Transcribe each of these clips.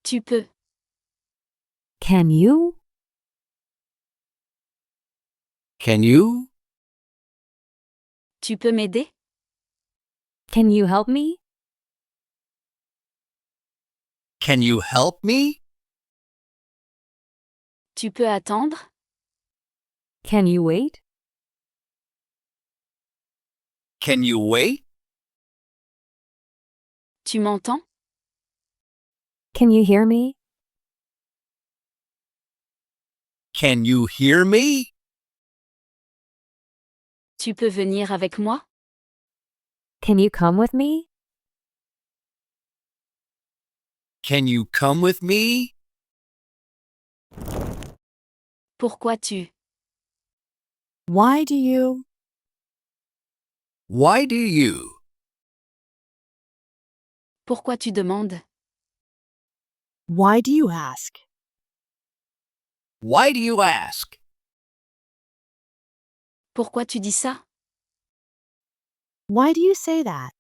Tu peux. Can you? Can you? Tu peux m'aider? Can you help me? Can you help me? Tu peux attendre? Can you wait? Can you wait? Tu m'entends? Can you hear me? Can you hear me? Tu peux venir avec moi? Can you come with me? Can you come with me? Pourquoi tu? Why do you? Why do you? Pourquoi tu demandes? Why do you ask? Why do you ask? Pourquoi tu dis ça? Why do you say that?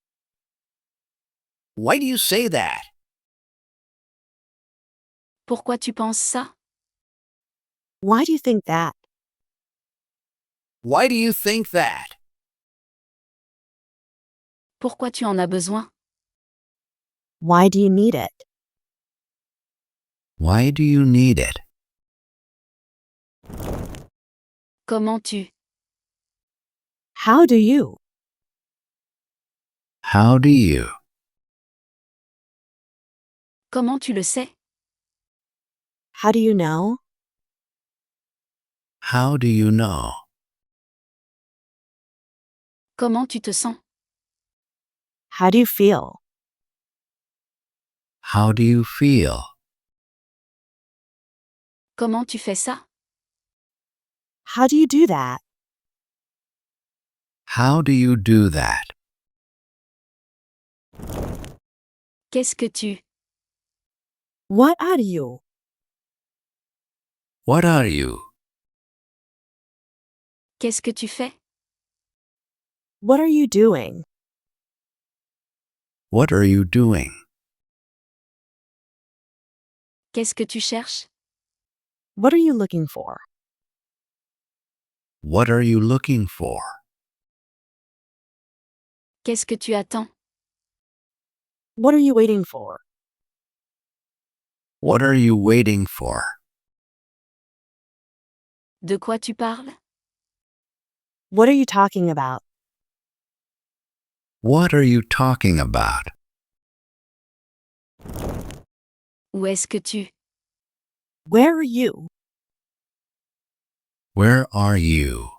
Why do you say that? Pourquoi tu penses ça? Why do you think that? Why do you think that? Pourquoi tu en as besoin? Why do you need it? Why do you need it? Comment tu? How do you? How do you? Comment tu le sais? How do you know? How do you know? Comment tu te sens? How do you feel? How do you feel? Comment tu fais ça? How do you do that? How do you do that? Qu'est-ce que tu? What are you? What are you? Qu'est-ce que tu fais? What are you doing? What are you doing? Qu'est-ce que tu cherches? What are you looking for? What are you looking for? Qu'est-ce que tu attends? What are you waiting for? What are you waiting for? De quoi tu parles? What are you talking about? What are you talking about? Où est-ce que tu? Where are you? Where are you?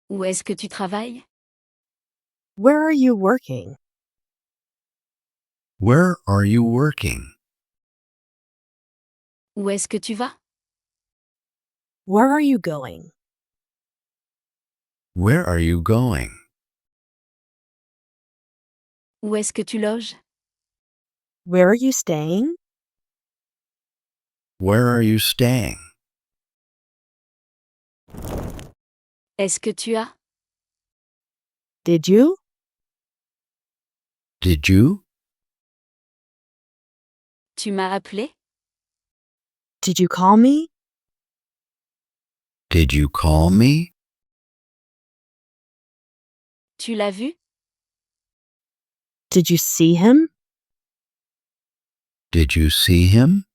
Où est-ce que tu travailles? Where are you working? Where are you working? Où est-ce que tu vas? Where are you going? Where are you going? Où est-ce que tu loges? Where are you staying? Where are you staying? Est-ce que tu as? Did you? Did you? Tu m'as appelé? Did you call me? Did you call me? Tu l'as vu? Did you see him? Did you see him?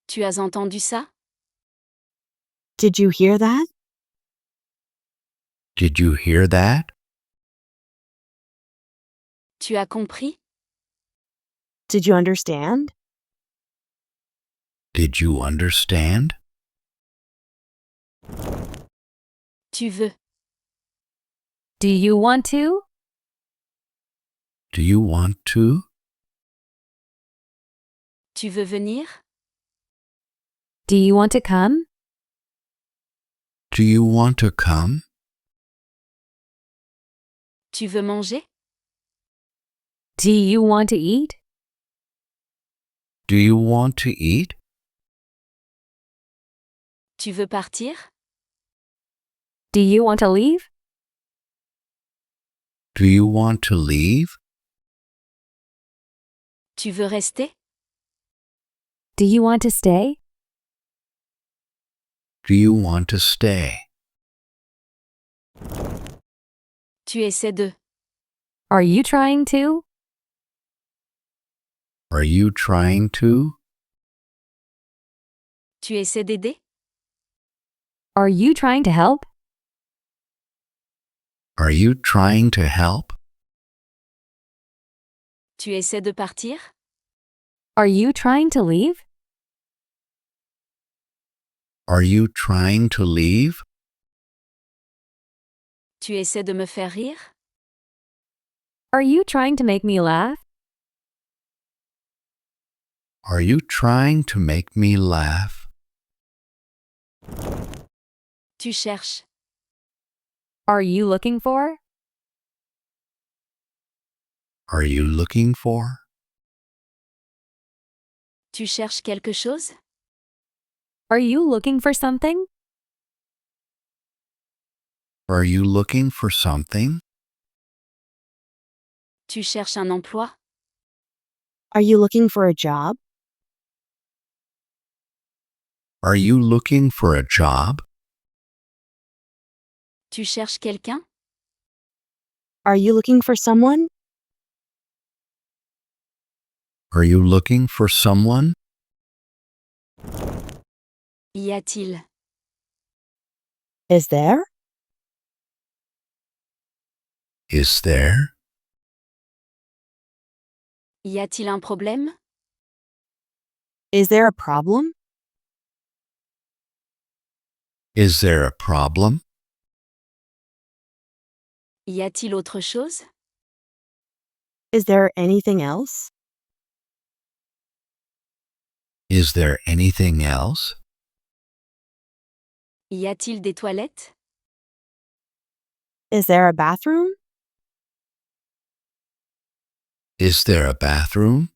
Tu as entendu ça? Did you hear that? Did you hear that? Tu as compris? Did you understand? Did you understand? Tu veux? Do you want to? Do you want to? Tu veux venir? Do you want to come? Do you want to come? Tu veux manger? Do you want to eat? Do you want to eat? Tu veux partir? Do you want to leave? Do you want to leave? Tu veux rester? Do you want to stay? Do you want to stay? Tu essaies de. Are you trying to? Are you trying to? Tu essaies d'aider? Are you trying to help? Are you trying to help? Tu essaies de partir? Are you trying to leave? Are you trying to leave? Tu essaies de me faire rire? Are you trying to make me laugh? Are you trying to make me laugh? Tu cherches. Are you looking for? Are you looking for? Tu cherches quelque chose? Are you looking for something? Are you looking for something? Tu cherches un emploi? Are you looking for a job? Are you looking for a job? Tu cherches quelqu'un? Are you looking for someone? Are you looking for someone? Y a-t-il? Is there? Is there? Y a-t-il un problème? Is there a problem? Is there a problem? Y a-t-il autre chose? Is there anything else? Is there anything else? Y a-t-il des toilettes? Is there a bathroom? Is there a bathroom?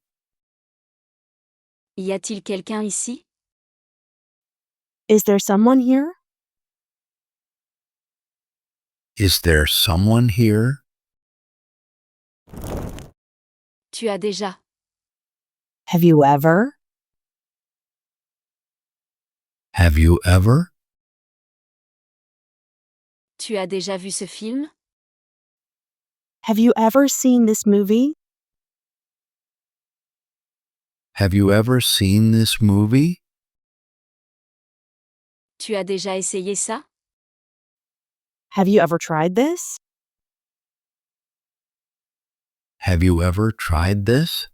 Y a-t-il quelqu'un ici? Is there someone here? Is there someone here? Tu as déjà. Have you ever? Have you ever? Tu as déjà vu ce film? Have you ever seen this movie? Have you ever seen this movie? Tu as déjà essayé ça? Have you ever tried this? Have you ever tried this?